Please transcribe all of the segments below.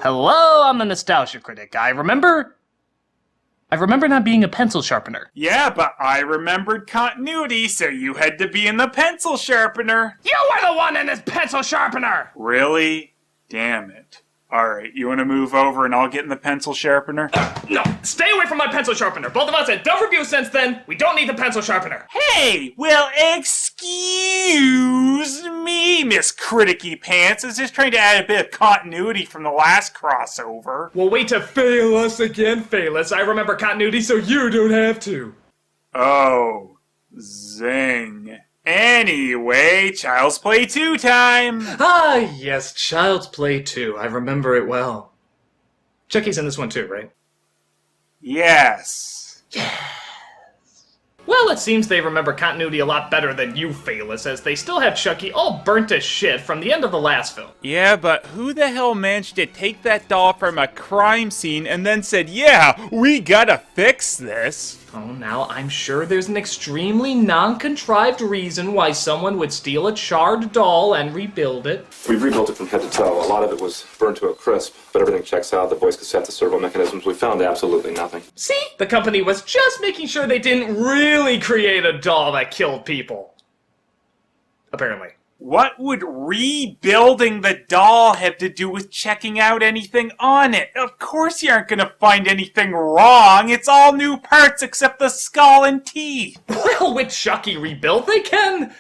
Hello, I'm the Nostalgia Critic. I remember not being a pencil sharpener. Yeah, but I remembered continuity, so you had to be in the pencil sharpener. You were the one in this pencil sharpener! Really? Damn it. Alright, you want to move over and I'll get in the pencil sharpener? No, stay away from my pencil sharpener. Both of us had done reviews since then. We don't need the pencil sharpener. Hey, well, excuse me, Miss Criticky Pants. I was just trying to add a bit of continuity from the last crossover. Well, wait to fail us again, Phelous. I remember continuity, so you don't have to. Oh, zing. Anyway, Child's Play 2 time! Ah, yes, Child's Play 2. I remember it well. Chucky's in this one too, right? Yes. Well, it seems they remember continuity a lot better than you, Phelous, as they still have Chucky all burnt to shit from the end of the last film. Yeah, but who the hell managed to take that doll from a crime scene and then said, yeah, we gotta fix this? Oh, now, I'm sure there's an extremely non-contrived reason why someone would steal a charred doll and rebuild it. We rebuilt it from head to toe. A lot of it was burned to a crisp, but everything checks out. The voice cassette, the servo mechanisms, we found absolutely nothing. See? The company was just making sure they didn't really create a doll that killed people. Apparently. What would rebuilding the doll have to do with checking out anything on it? Of course you aren't gonna find anything wrong. It's all new parts except the skull and teeth. Well, with Chucky rebuilt, they can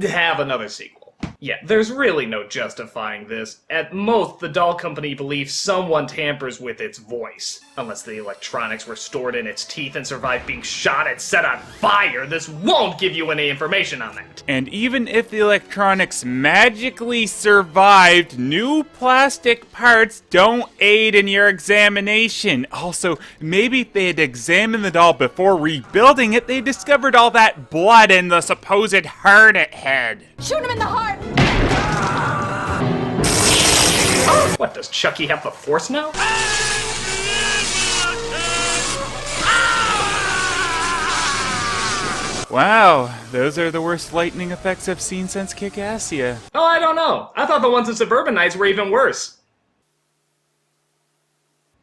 have another sequel. Yeah, there's really no justifying this. At most, the doll company believes someone tampers with its voice. Unless the electronics were stored in its teeth and survived being shot and set on fire, this won't give you any information on that. And even if the electronics magically survived, new plastic parts don't aid in your examination. Also, maybe if they had examined the doll before rebuilding it, they discovered all that blood and the supposed heart it had. Shoot him in the heart! What, does Chucky have the Force now? Wow, those are the worst lightning effects I've seen since Kick-Assia. Oh, I don't know. I thought the ones in Suburban Nights were even worse.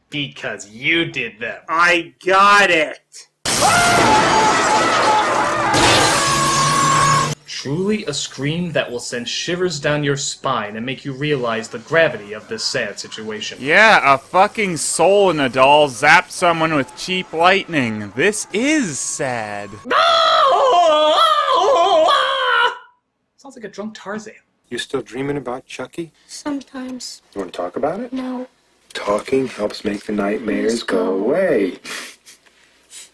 Because you did them. I got it! Truly a scream that will send shivers down your spine and make you realize the gravity of this sad situation. Yeah, a fucking soul in a doll zapped someone with cheap lightning. This is sad. Sounds like a drunk Tarzan. You still dreaming about Chucky? Sometimes. You want to talk about it? No. Talking helps make the nightmares go away. It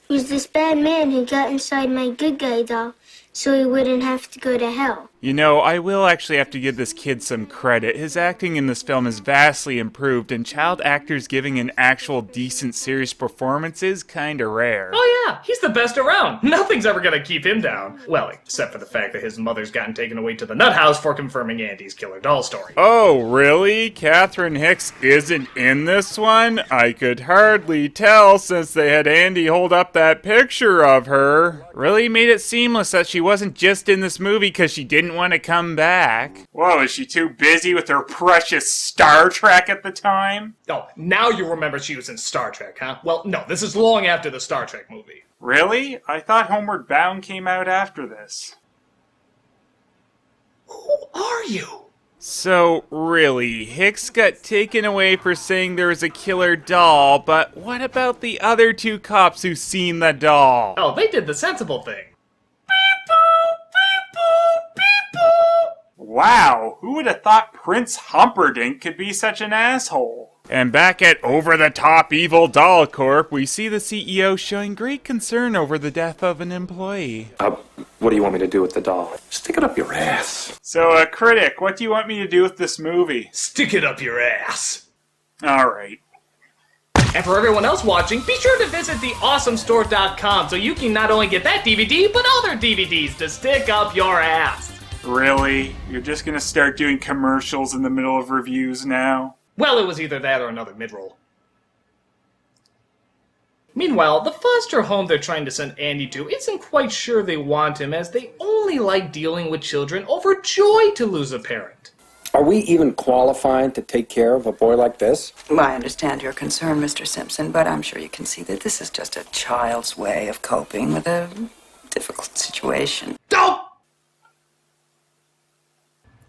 was this bad man who got inside my good guy doll, so he wouldn't have to go to hell. You know, I will actually have to give this kid some credit. His acting in this film is vastly improved, and child actors giving an actual decent serious performance is kinda rare. Oh yeah, he's the best around. Nothing's ever gonna keep him down. Well, except for the fact that his mother's gotten taken away to the nut house for confirming Andy's killer doll story. Oh, really? Catherine Hicks isn't in this one? I could hardly tell since they had Andy hold up that picture of her. Really made it seamless that she wasn't just in this movie because she didn't want to come back. Whoa, is she too busy with her precious Star Trek at the time? Oh, now you remember she was in Star Trek, huh? Well, no, this is long after the Star Trek movie. Really? I thought Homeward Bound came out after this. Who are you? So, really, Hicks got taken away for saying there was a killer doll, but what about the other two cops who seen the doll? Oh, they did the sensible thing. Wow, who would have thought Prince Hamperdink could be such an asshole? And back at Over the Top Evil Doll Corp, we see the CEO showing great concern over the death of an employee. What do you want me to do with the doll? Stick it up your ass. So, Critic, what do you want me to do with this movie? Stick it up your ass. Alright. And for everyone else watching, be sure to visit theawesomestore.com so you can not only get that DVD, but other DVDs to stick up your ass. Really? You're just gonna start doing commercials in the middle of reviews now? Well, it was either that or another mid-roll. Meanwhile, the foster home they're trying to send Andy to isn't quite sure they want him, as they only like dealing with children overjoyed to lose a parent. Are we even qualified to take care of a boy like this? Well, I understand your concern, Mr. Simpson, but I'm sure you can see that this is just a child's way of coping with a difficult situation. Don't!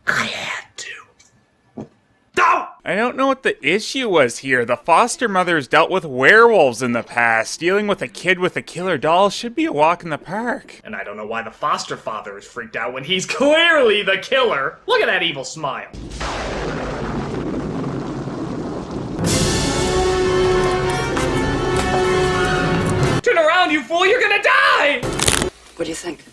I had to. Don't! I don't know what the issue was here. The foster mothers dealt with werewolves in the past. Dealing with a kid with a killer doll should be a walk in the park. And I don't know why the foster father is freaked out when he's clearly the killer. Look at that evil smile. Turn around, you fool! You're gonna die! What do you think?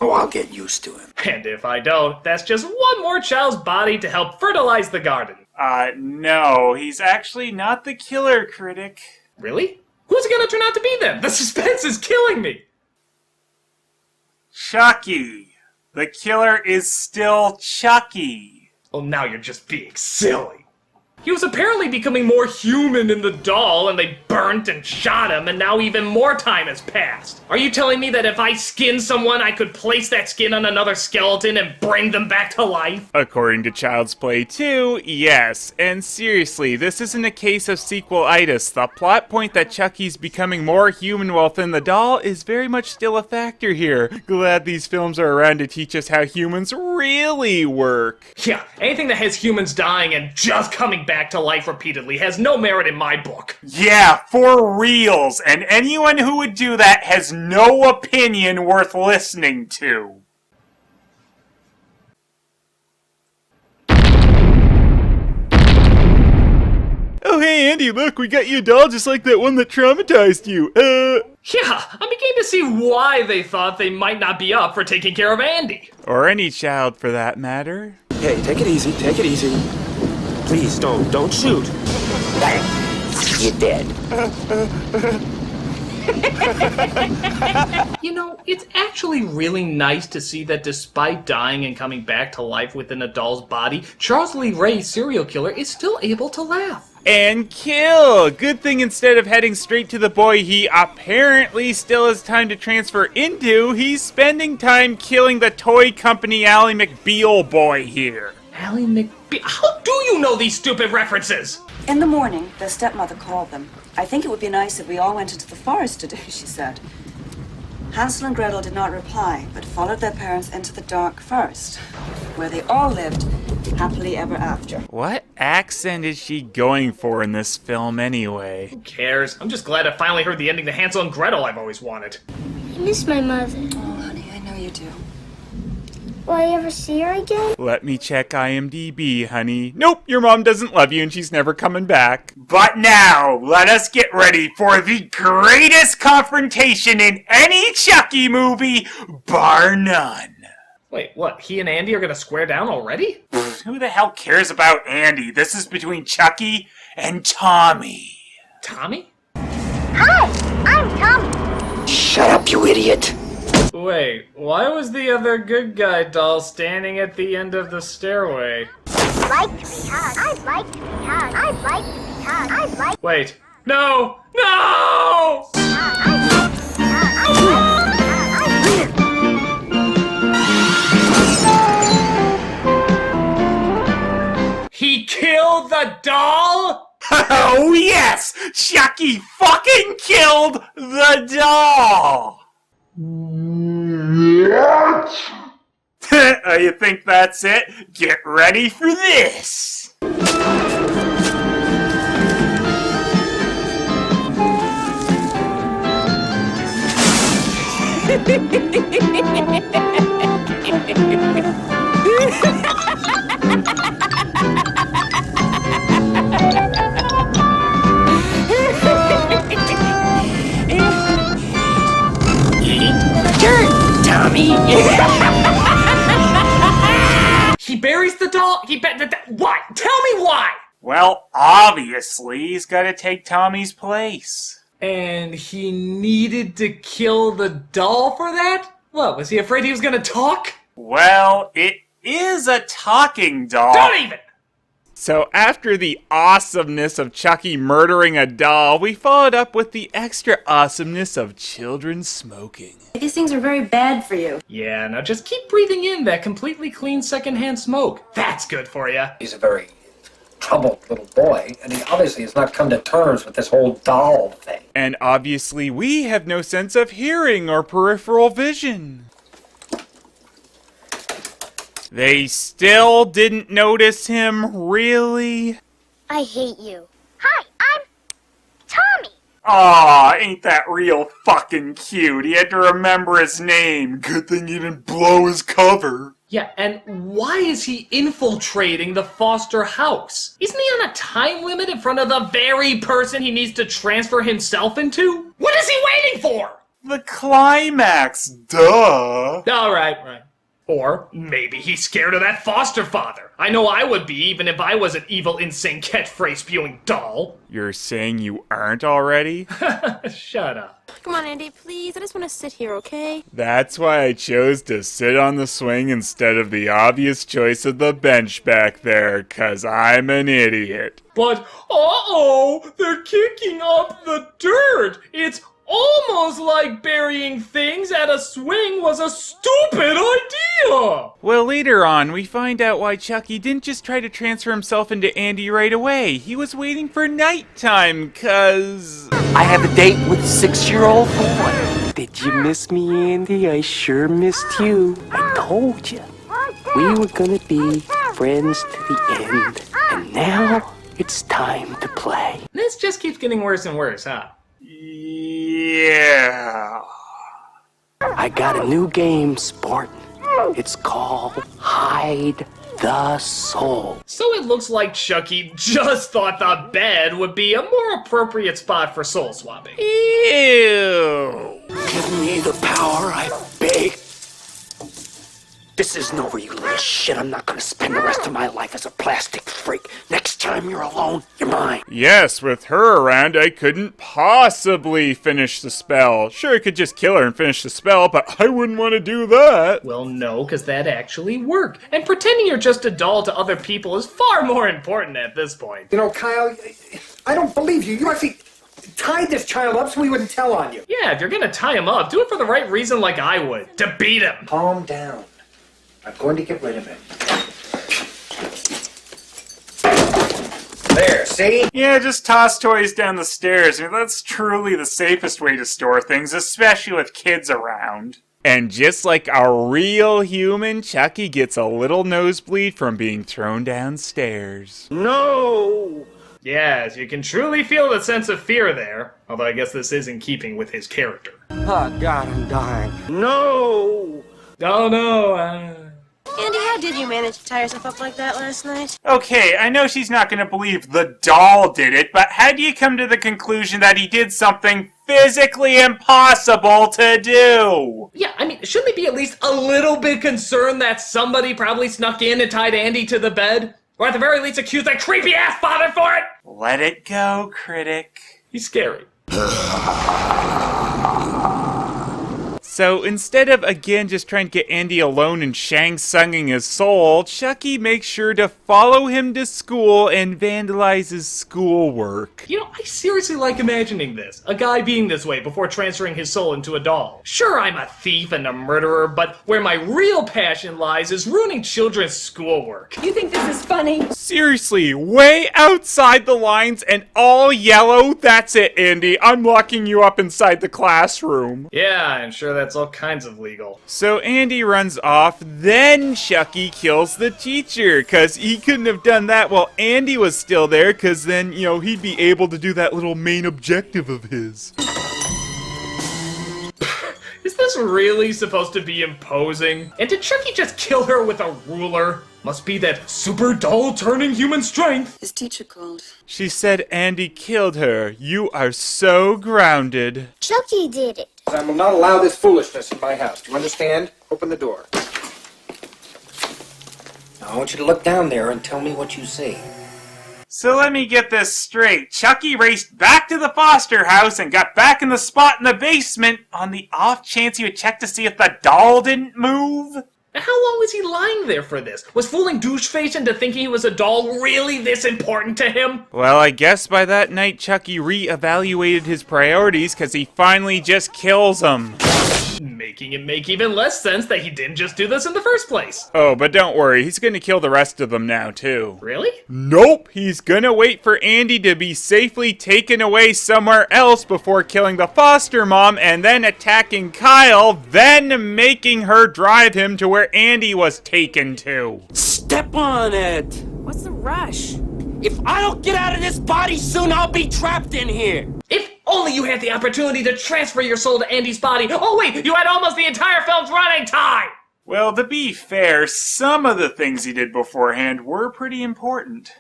Oh, I'll get used to him. And if I don't, that's just one more child's body to help fertilize the garden. No, he's actually not the killer, Critic. Really? Who's it gonna turn out to be then? The suspense is killing me! Chucky. The killer is still Chucky. Well, now you're just being silly. He was apparently becoming more human in the doll, and they burnt and shot him, and now even more time has passed. Are you telling me that if I skinned someone, I could place that skin on another skeleton and bring them back to life? According to Child's Play 2, yes. And seriously, this isn't a case of sequelitis. The plot point that Chucky's becoming more human within the doll is very much still a factor here. Glad these films are around to teach us how humans really work. Yeah, anything that has humans dying and just coming back to life repeatedly has no merit in my book. Yeah, for reals. And anyone who would do that has no opinion worth listening to. Oh hey Andy, look, we got you a doll just like that one that traumatized you. Yeah, I'm beginning to see why they thought they might not be up for taking care of Andy. Or any child for that matter. Hey, take it easy, take it easy. Please, don't shoot. You're dead. You know, it's actually really nice to see that despite dying and coming back to life within a doll's body, Charles Lee Ray's serial killer is still able to laugh. And kill! Good thing instead of heading straight to the boy he apparently still has time to transfer into, he's spending time killing the toy company Ellie MacBil boy here. Ellie MacBil? How do you know these stupid references? In the morning, their stepmother called them. I think it would be nice if we all went into the forest today, she said. Hansel and Gretel did not reply, but followed their parents into the dark forest, where they all lived happily ever after. What accent is she going for in this film anyway? Who cares? I'm just glad I finally heard the ending to Hansel and Gretel I've always wanted. I miss my mother. Oh, honey, I know you do. Will I ever see her again? Let me check IMDb, honey. Nope, your mom doesn't love you and she's never coming back. But now, let us get ready for the greatest confrontation in any Chucky movie, bar none. Wait, what? He and Andy are gonna square down already? Who the hell cares about Andy? This is between Chucky and Tommy. Tommy? Hi, I'm Tommy. Shut up, you idiot. Wait, why was the other good guy doll standing at the end of the stairway? I'd like to be hugged. I'd like to be hugged. I'd like to be hugged. I'd like Wait. No! No! He killed the doll? Oh yes! Chucky fucking killed the doll! What? You think that's it? Get ready for this! Tommy! He buries the doll? Why? Tell me why! Well, obviously, he's gotta take Tommy's place. And he needed to kill the doll for that? What, was he afraid he was gonna talk? Well, it is a talking doll. Don't even! So after the awesomeness of Chucky murdering a doll, we followed up with the extra awesomeness of children smoking. These things are very bad for you. Yeah, now just keep breathing in that completely clean secondhand smoke. That's good for you. He's a very troubled little boy, and he obviously has not come to terms with this whole doll thing. And obviously we have no sense of hearing or peripheral vision. They still didn't notice him, really? I hate you. Hi, I'm Tommy. Aw, ain't that real fucking cute? He had to remember his name. Good thing he didn't blow his cover. Yeah, and why is he infiltrating the Foster house? Isn't he on a time limit in front of the very person he needs to transfer himself into? What is he waiting for? The climax, duh. Right. Or maybe he's scared of that foster father. I know I would be, even if I was an evil, insane catchphrase-spewing doll. You're saying you aren't already? Shut up. Come on, Andy, please. I just want to sit here, okay? That's why I chose to sit on the swing instead of the obvious choice of the bench back there, 'cause I'm an idiot. But, uh-oh, they're kicking up the dirt. It's almost like burying things at a swing was a stupid idea! Well, later on, we find out why Chucky didn't just try to transfer himself into Andy right away. He was waiting for nighttime, 'cause... I have a date with a 6-year-old boy. Did you miss me, Andy? I sure missed you. I told you. We were gonna be friends to the end. And now, it's time to play. This just keeps getting worse and worse, huh? Yeah. I got a new game, Spartan. It's called Hide the Soul. So it looks like Chucky just thought the bed would be a more appropriate spot for soul swapping. Ew. Give me the power, I beg. This isn't over, you little shit. I'm not gonna spend the rest of my life as a plastic freak. Next time you're alone, you're mine. Yes, with her around, I couldn't possibly finish the spell. Sure, I could just kill her and finish the spell, but I wouldn't want to do that. Well, no, because that actually worked. And pretending you're just a doll to other people is far more important at this point. You know, Kyle, I don't believe you. You actually tied this child up so we wouldn't tell on you. Yeah, if you're gonna tie him up, do it for the right reason like I would. To beat him. Calm down. I'm going to get rid of it. There, see? Yeah, just toss toys down the stairs. I mean, that's truly the safest way to store things, especially with kids around. And just like a real human, Chucky gets a little nosebleed from being thrown downstairs. No! Yes, you can truly feel the sense of fear there. Although I guess this is in keeping with his character. Oh, God, I'm dying. No! Oh no, Andy, how did you manage to tie yourself up like that last night? Okay, I know she's not gonna believe the doll did it, but how do you come to the conclusion that he did something physically impossible to do? Yeah, I mean, shouldn't they be at least a little bit concerned that somebody probably snuck in and tied Andy to the bed? Or at the very least accuse that creepy-ass father for it? Let it go, Critic. He's scary. So instead of again just trying to get Andy alone and Shang Tsunging his soul, Chucky makes sure to follow him to school and vandalize his schoolwork. You know, I seriously like imagining this. A guy being this way before transferring his soul into a doll. Sure, I'm a thief and a murderer, but where my real passion lies is ruining children's schoolwork. You think this is funny? Seriously, way outside the lines and all yellow? That's it, Andy. I'm locking you up inside the classroom. Yeah, I'm sure that's all kinds of legal. So Andy runs off, then Chucky kills the teacher, because he couldn't have done that while Andy was still there, because then, you know, he'd be able to do that little main objective of his. Is this really supposed to be imposing? And did Chucky just kill her with a ruler? Must be that super doll turning human strength. His teacher called. She said Andy killed her. You are so grounded. Chucky did it. I will not allow this foolishness in my house. Do you understand? Open the door. Now, I want you to look down there and tell me what you see. So let me get this straight. Chucky raced back to the Foster house and got back in the spot in the basement on the off chance he would check to see if the doll didn't move? How long was he lying there for this? Was fooling Doucheface into thinking he was a doll really this important to him? Well, I guess by that night Chucky re-evaluated his priorities because he finally just kills him. Making it make even less sense that he didn't just do this in the first place. Oh, but don't worry, he's gonna kill the rest of them now, too. Really? Nope! He's gonna wait for Andy to be safely taken away somewhere else before killing the foster mom and then attacking Kyle, then making her drive him to where Andy was taken to. Step on it! What's the rush? If I don't get out of this body soon, I'll be trapped in here! If only you had the opportunity to transfer your soul to Andy's body. Oh wait, you had almost the entire film's running time! Well, to be fair, some of the things he did beforehand were pretty important.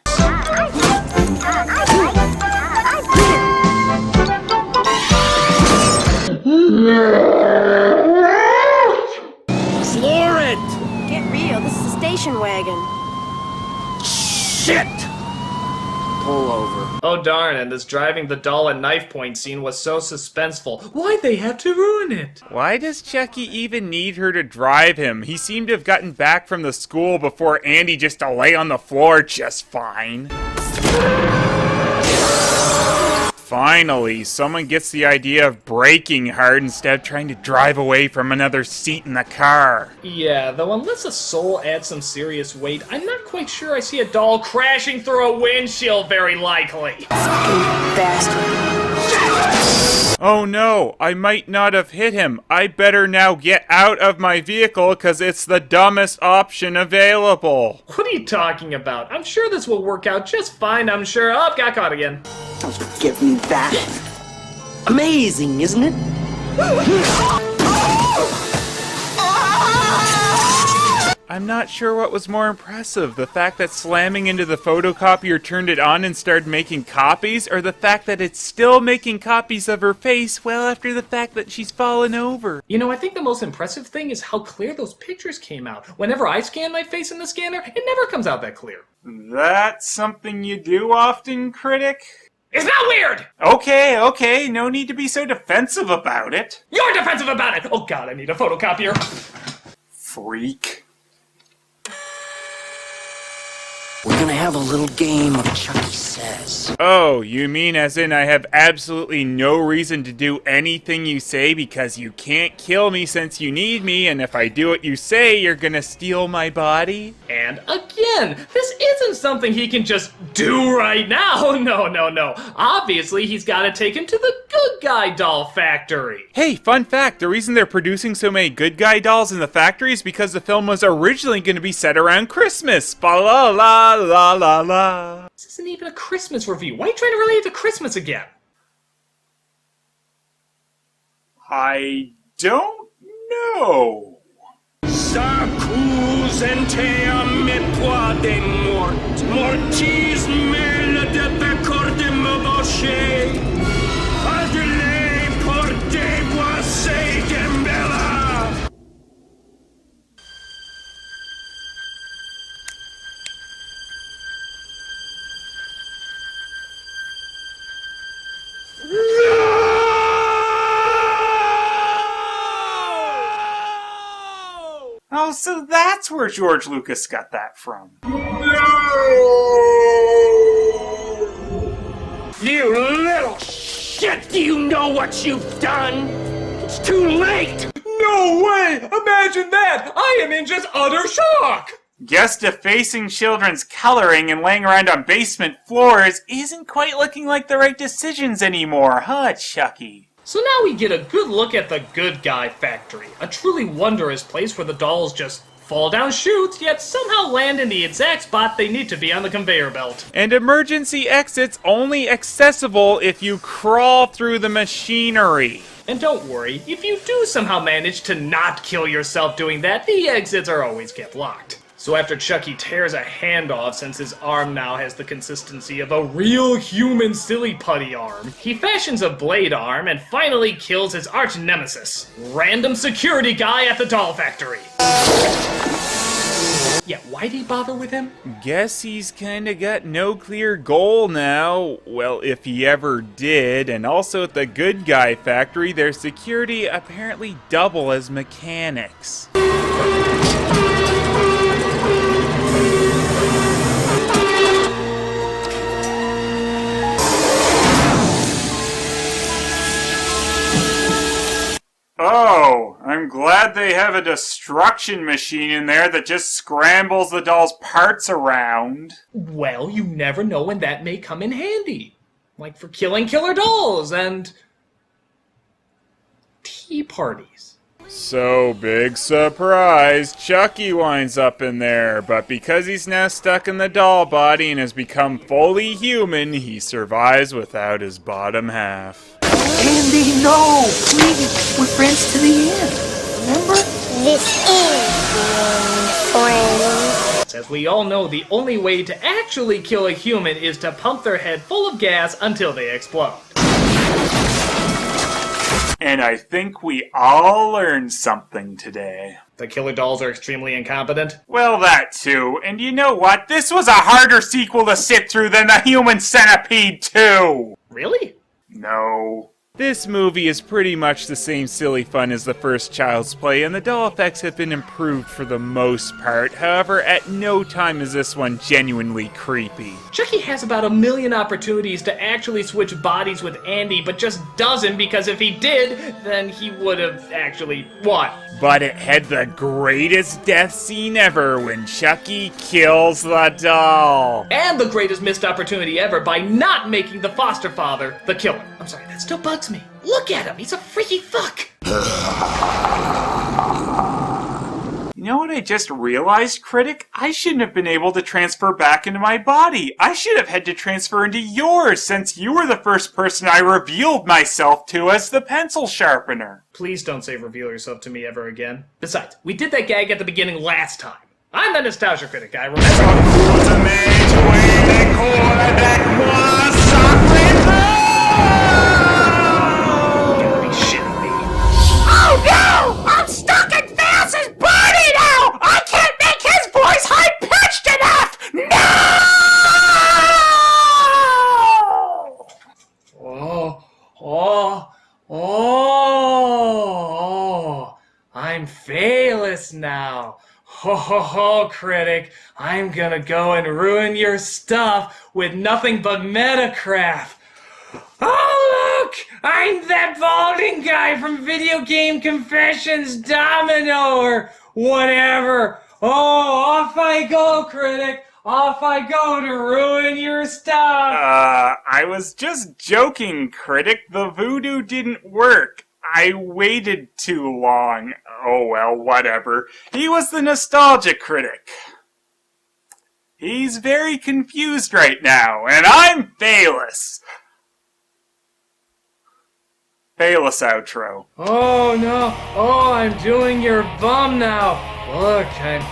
Floor it! Get real, this is a station wagon. Shit! Pull over. Oh darn, and this driving the doll at knife point scene was so suspenseful. Why'd they have to ruin it? Why does Chucky even need her to drive him? He seemed to have gotten back from the school before Andy just to lay on the floor just fine. Finally, someone gets the idea of braking hard instead of trying to drive away from another seat in the car. Yeah, though unless a soul adds some serious weight, I'm not quite sure I see a doll crashing through a windshield very likely. Bastard. Oh no, I might not have hit him. I better now get out of my vehicle because it's the dumbest option available. What are you talking about? I'm sure this will work out just fine, I'm sure. Oh, got caught again. Give me that. Amazing, isn't it? I'm not sure what was more impressive, the fact that slamming into the photocopier turned it on and started making copies, or the fact that it's still making copies of her face well after the fact that she's fallen over. You know, I think the most impressive thing is how clear those pictures came out. Whenever I scan my face in the scanner, it never comes out that clear. That's something you do often, Critic? It's not weird! Okay, no need to be so defensive about it. You're defensive about it! Oh god, I need a photocopier. Freak. We're gonna have a little game of Chucky Says. Oh, you mean as in I have absolutely no reason to do anything you say because you can't kill me since you need me, and if I do what you say, you're gonna steal my body? And again, this isn't something he can just do right now. No. Obviously, he's gotta take him to the good guy doll factory. Hey, fun fact, the reason they're producing so many good guy dolls in the factory is because the film was originally gonna be set around Christmas. Fa-la-la. La la la. This isn't even a Christmas review. Why are you trying to relate it to Christmas again? I don't know. Oh, so that's where George Lucas got that from. You little shit! Do you know what you've done? It's too late! No way! Imagine that! I am in just utter shock! Guess defacing children's coloring and laying around on basement floors isn't quite looking like the right decisions anymore, huh, Chucky? So now we get a good look at the Good Guy Factory, a truly wondrous place where the dolls just fall down chutes, yet somehow land in the exact spot they need to be on the conveyor belt. And emergency exits only accessible if you crawl through the machinery. And don't worry, if you do somehow manage to not kill yourself doing that, the exits are always kept locked. So after Chucky tears a hand off, since his arm now has the consistency of a real human silly putty arm, he fashions a blade arm and finally kills his arch nemesis, random security guy at the doll factory. Yeah, why'd he bother with him? Guess he's kinda got no clear goal now. Well, if he ever did. And also at the Good Guy Factory, their security apparently double as mechanics. bad they have a destruction machine in there that just scrambles the doll's parts around. Well, you never know when that may come in handy. Like for killing killer dolls and tea parties. So, big surprise, Chucky winds up in there, but because he's now stuck in the doll body and has become fully human, he survives without his bottom half. Andy, no! Please! We're friends to the end. Remember? This is friends. As we all know, the only way to actually kill a human is to pump their head full of gas until they explode. And I think we all learned something today. The killer dolls are extremely incompetent? Well, that too. And you know what? This was a harder sequel to sit through than The Human Centipede 2! Really? No. This movie is pretty much the same silly fun as the first Child's Play, and the doll effects have been improved for the most part. However, at no time is this one genuinely creepy. Chucky has about 1 million opportunities to actually switch bodies with Andy, but just doesn't because if he did, then he would have actually won. But it had the greatest death scene ever when Chucky kills the doll. And the greatest missed opportunity ever by not making the foster father the killer. I'm sorry, that still bugs me. Look at him, he's a freaky fuck. You know what I just realized, Critic? I shouldn't have been able to transfer back into my body. I should have had to transfer into yours, since you were the first person I revealed myself to as the pencil sharpener. Please don't say reveal yourself to me ever again. Besides, we did that gag at the beginning last time. I'm the Nostalgia Critic, I remember. Don't be shitting me. Oh no! I'm stuck in Phelous' body now! I can't make his voice high-pitched enough! No! I'm Phelous now. Ho ho ho, Critic. I'm gonna go and ruin your stuff with nothing but metacraft. Oh, look! I'm that balding guy from Video Game Confessions Domino or whatever. Oh, off I go, Critic. Off I go to ruin your stuff. I was just joking, Critic. The voodoo didn't work. I waited too long. Oh well, whatever. He was the Nostalgia Critic. He's very confused right now, and I'm Phelous. Phelous outro. Oh no, oh, I'm doing your bum now. Look, I'm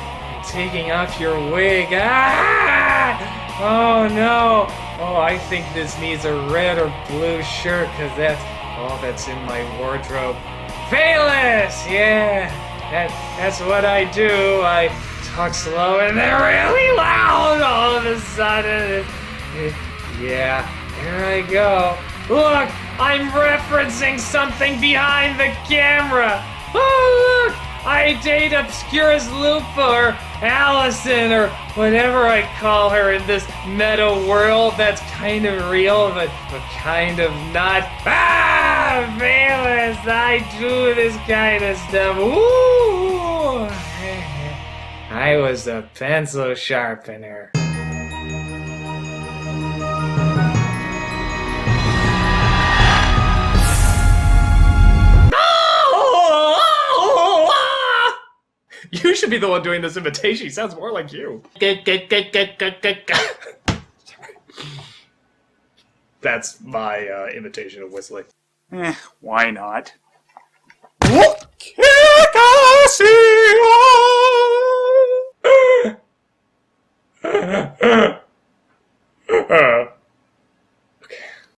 taking off your wig. Ah! Oh no. Oh, I think this needs a red or blue shirt, cause that's in my wardrobe. Phelous! Yeah, that's what I do. I talk slow and then really loud all of a sudden. Yeah, here I go. Look, I'm referencing something behind the camera. Oh, look, I date Obscurus Lupa or Allison or whatever I call her in this meta world that's kind of real but kind of not. Ah, Phelous, I do this kind of stuff. Ooh, I was a pencil sharpener. You should be the one doing this imitation. He sounds more like you. That's my imitation of whistling. Why not?